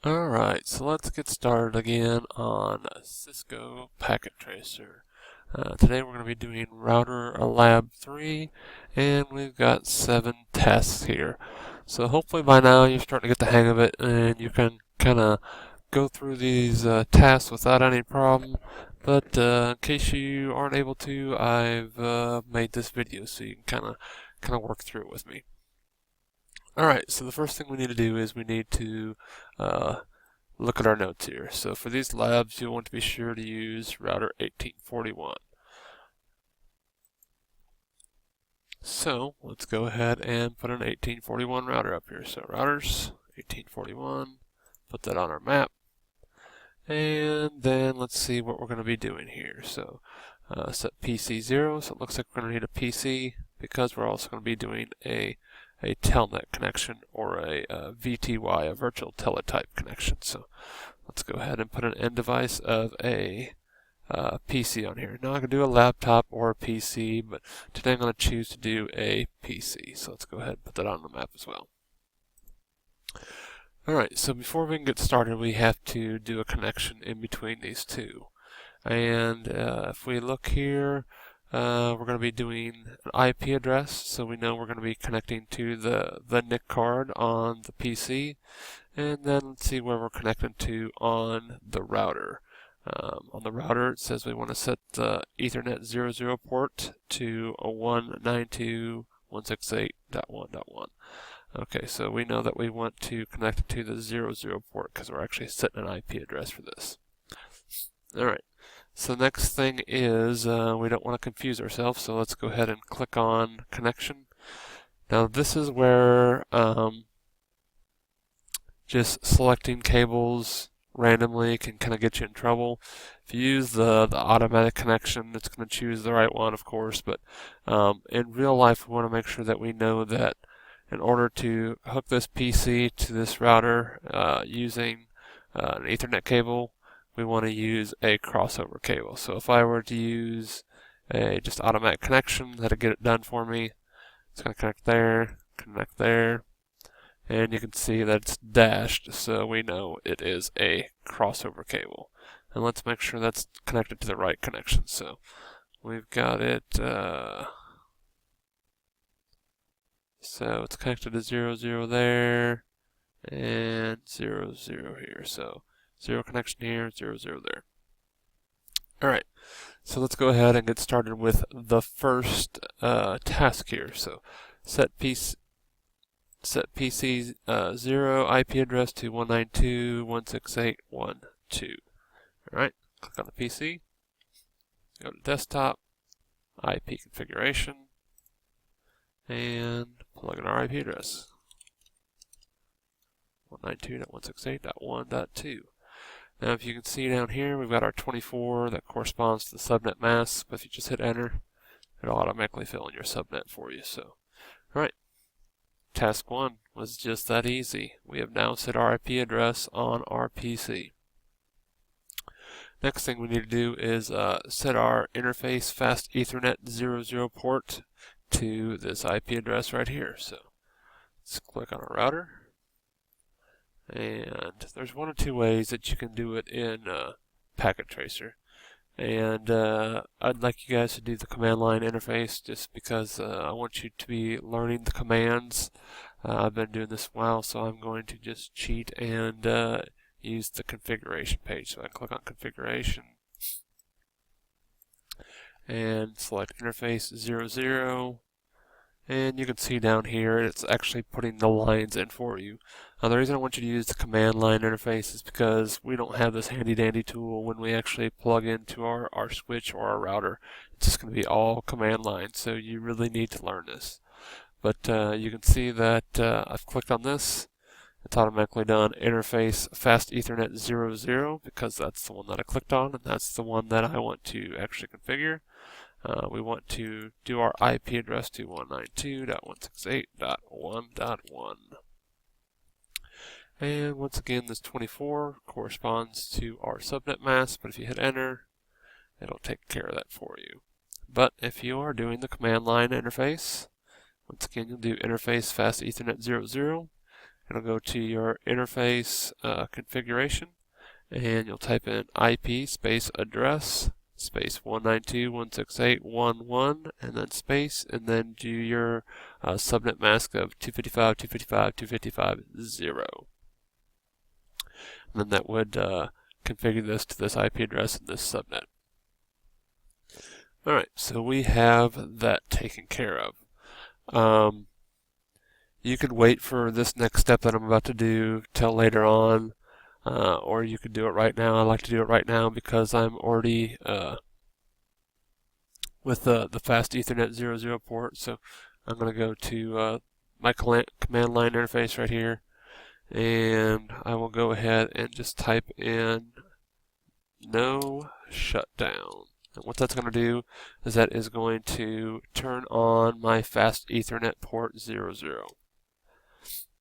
Alright, so let's get started again on Cisco Packet Tracer. Today we're going to be doing Router Lab 3, and we've got 7 tests here. So hopefully by now you're starting to get the hang of it, and you can kind of go through these tasks without any problem. But in case you aren't able to, I've made this video so you can kind of work through it with me. Alright, so the first thing we need to do is we need to look at our notes here. So for these labs, you'll want to be sure to use router 1841. So let's go ahead and put an 1841 router up here. So routers, 1841, put that on our map. And then let's see what we're going to be doing here. So set PC 0, so it looks like we're going to need a PC because we're also going to be doing a telnet connection or a VTY, a virtual teletype connection. So let's go ahead and put an end device of a PC on here. Now I can do a laptop or a PC, but today I'm going to choose to do a PC. So let's go ahead and put that on the map as well. Alright, so before we can get started, we have to do a connection in between these two. And if we look here, we're going to be doing an IP address, so we know we're going to be connecting to the NIC card on the PC. And then let's see where we're connecting to on the router. On the router, it says we want to set the Ethernet 00 port to a 192.168.1.1. Okay, so we know that we want to connect it to the 00 port because we're actually setting an IP address for this. Alright, so the next thing is we don't want to confuse ourselves, so let's go ahead and click on connection. Now this is where just selecting cables randomly can kind of get you in trouble. If you use the automatic connection, it's going to choose the right one, of course, but in real life we want to make sure that we know that in order to hook this PC to this router using an Ethernet cable, we want to use a crossover cable. So if I were to use a just automatic connection, that'll get it done for me. It's going to connect there, and you can see that it's dashed, so we know it is a crossover cable. And let's make sure that's connected to the right connection. So we've got it, so it's connected to 00 there, and 00 here. So 0 connection here, 00 there. Alright, so let's go ahead and get started with the first task here. So set PC 0 IP address to 192.168.1.2. Alright, click on the PC, go to desktop, IP configuration, and plug in our IP address. 192.168.1.2. Now if you can see down here, we've got our 24 that corresponds to the subnet mask, but if you just hit enter, it'll automatically fill in your subnet for you. So, alright, task 1 was just that easy. We have now set our IP address on our PC. Next thing we need to do is set our interface fast Ethernet 00 port to this IP address right here. So let's click on our router. And there's one or two ways that you can do it in Packet Tracer. And I'd like you guys to do the command line interface just because I want you to be learning the commands. I've been doing this a while, so I'm going to just cheat and use the configuration page. So I click on configuration and select interface 00. And you can see down here it's actually putting the lines in for you. Now the reason I want you to use the command line interface is because we don't have this handy dandy tool when we actually plug into our switch or our router. It's just going to be all command line, so you really need to learn this. But you can see that I've clicked on this. It's automatically done interface fast Ethernet 00 because that's the one that I clicked on, and that's the one that I want to actually configure. We want to do our IP address to 192.168.1.1. And once again, this 24 corresponds to our subnet mask, but if you hit enter, it'll take care of that for you. But if you are doing the command line interface, once again, you'll do interface fast Ethernet 00, it'll go to your interface configuration, and you'll type in IP space address space 192.168.1.1 and then space, and then do your subnet mask of 255.255.255.0. And then that would configure this to this IP address and this subnet. Alright, so we have that taken care of. You could wait for this next step that I'm about to do till later on, or you could do it right now. I like to do it right now because I'm already with the fast Ethernet 00 port. So I'm going to go to my command line interface right here, and I will go ahead and just type in no shutdown. And what that's going to do is that is going to turn on my fast Ethernet port 00.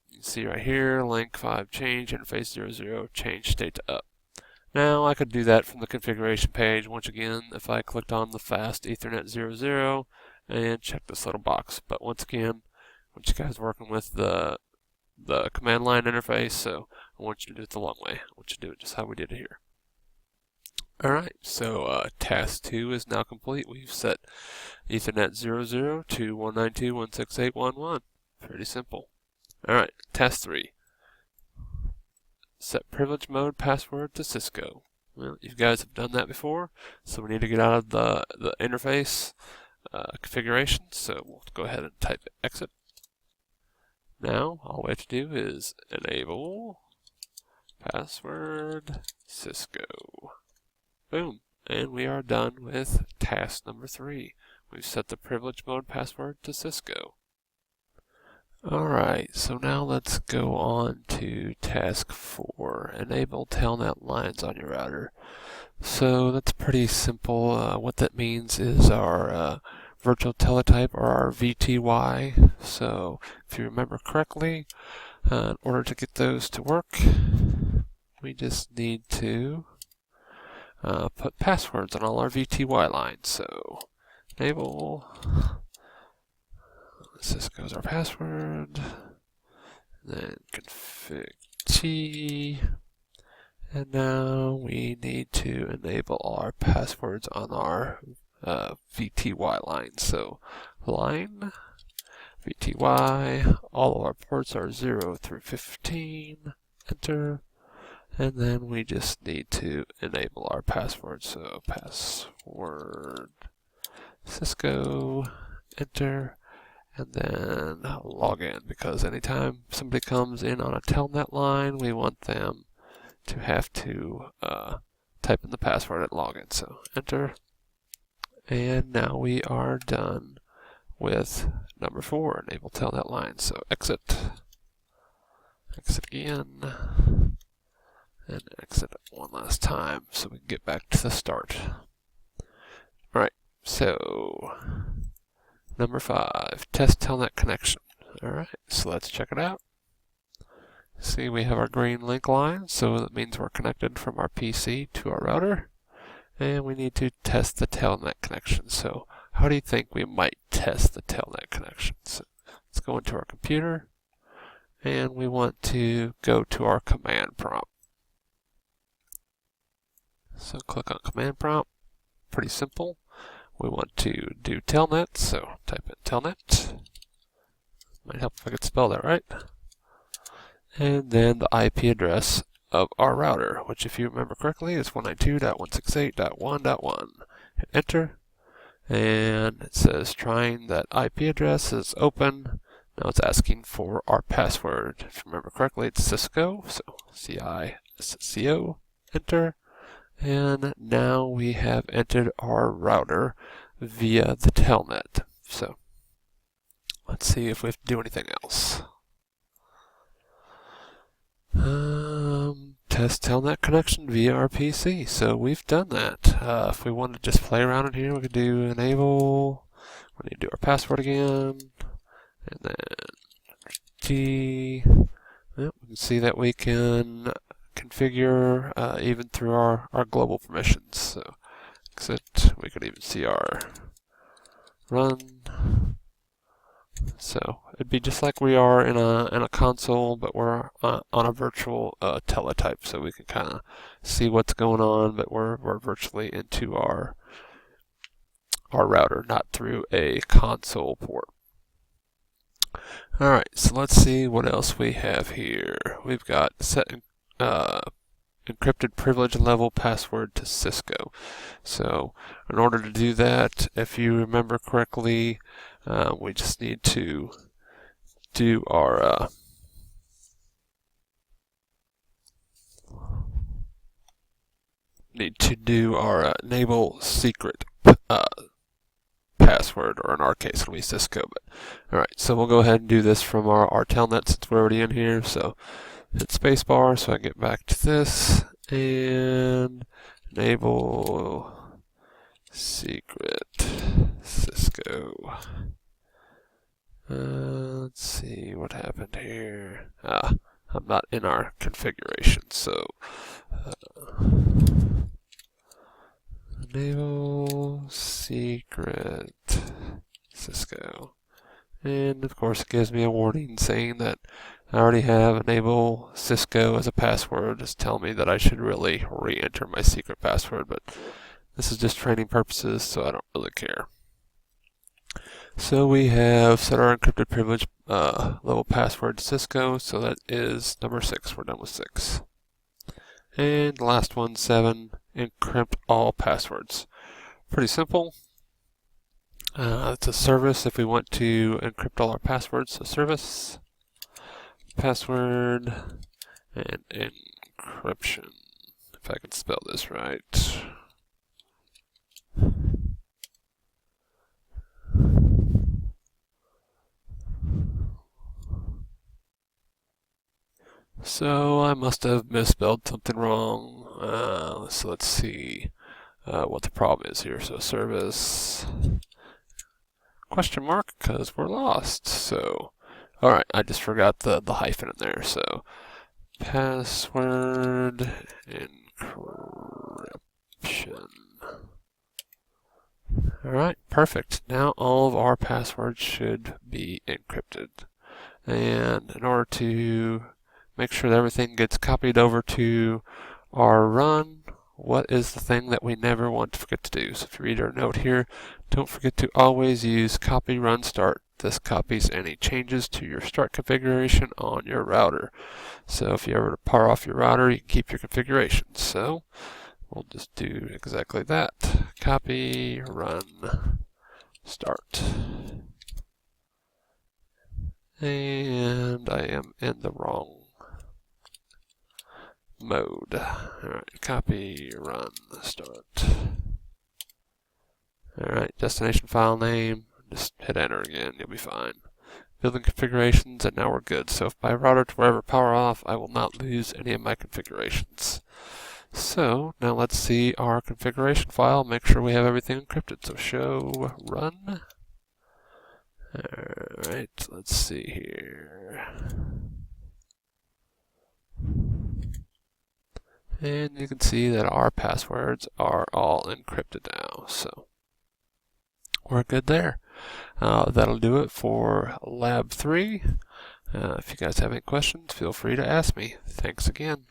You can see right here, link 5 change, interface 00, change state to up. Now I could do that from the configuration page once again if I clicked on the fast Ethernet 00 and check this little box. But once again, I want you guys working with the command line interface, so I want you to do it the long way. I want you to do it just how we did it here. Alright, so task 2 is now complete. We've set Ethernet 00 to 192.168.1.1. Pretty simple. Alright, task 3. Set privilege mode password to Cisco. Well, you guys have done that before, so we need to get out of the interface configuration, so we'll go ahead and type exit. Now, all we have to do is enable password Cisco. Boom, and we are done with task number 3. We've set the privilege mode password to Cisco. Alright, so now let's go on to task 4, enable telnet lines on your router. So that's pretty simple. What that means is our virtual teletype, or our VTY. So if you remember correctly, in order to get those to work, we just need to put passwords on all our VTY lines. So enable Cisco's our password, then config T, and now we need to enable our passwords on our VTY line. So line VTY, all of our ports are 0 through 15, enter, and then we just need to enable our password. So password Cisco, enter, and then log in, because anytime somebody comes in on a telnet line, we want them to have to type in the password at login. So enter, and now we are done with number 4, enable telnet line. So exit again, and exit one last time so we can get back to the start. Alright, so number 5, test telnet connection. Alright, so let's check it out. See, we have our green link line, so that means we're connected from our PC to our router. And we need to test the telnet connection. So how do you think we might test the telnet connection? So let's go into our computer, and we want to go to our command prompt. So click on command prompt. Pretty simple. We want to do telnet, so type in telnet. Might help if I could spell that right. And then the IP address of our router, which if you remember correctly is 192.168.1.1. Hit enter, and it says trying that IP address is open. Now it's asking for our password. If you remember correctly, it's Cisco, so CISCO, enter. And now we have entered our router via the telnet. So let's see if we have to do anything else. Test telnet connection via our PC. So we've done that. If we want to just play around in here, we could do enable. We need to do our password again, and then G. Yep, we can see that we can configure even through our global permissions. So exit. We could even see our run So it'd be just like we are in a console, but we're on a virtual teletype, so we can kind of see what's going on, but we're virtually into our router, not through a console port. All right, so let's see what else we have here. We've got set encrypted privilege level password to Cisco. So in order to do that, if you remember correctly, we just need to do our enable secret password, or in our case it'll be Cisco. But all right, so we'll go ahead and do this from our telnet since we're already in here. So hit spacebar so I get back to this and enable secret Cisco. Let's see what happened here. I'm not in our configuration, so enable secret Cisco. And of course it gives me a warning saying that I already have enable Cisco as a password. Just tell me that I should really re-enter my secret password, but this is just training purposes, so I don't really care. So we have set our encrypted privilege level password to Cisco, so that is number 6. We're done with 6. And the last one, 7, encrypt all passwords. Pretty simple. It's a service if we want to encrypt all our passwords. So service, password, and encryption. If I can spell this right. So I must have misspelled something wrong. So let's see what the problem is here. So service question mark, because we're lost. So alright, I just forgot the hyphen in there. So password encryption. Alright, perfect. Now all of our passwords should be encrypted. And in order to make sure that everything gets copied over to our run, what is the thing that we never want to forget to do? So if you read our note here, don't forget to always use copy run start. This copies any changes to your start configuration on your router. So if you ever power off your router, you can keep your configuration. So we'll just do exactly that. Copy run start. And I am in the wrong mode. Alright, copy, run, start. Alright, destination file name, just hit enter again, you'll be fine. Building configurations, and now we're good. So if my router to wherever power off, I will not lose any of my configurations. So now let's see our configuration file, make sure we have everything encrypted. So show run. Alright, let's see here. And you can see that our passwords are all encrypted now, so we're good there. That'll do it for Lab 3. If you guys have any questions, feel free to ask me. Thanks again.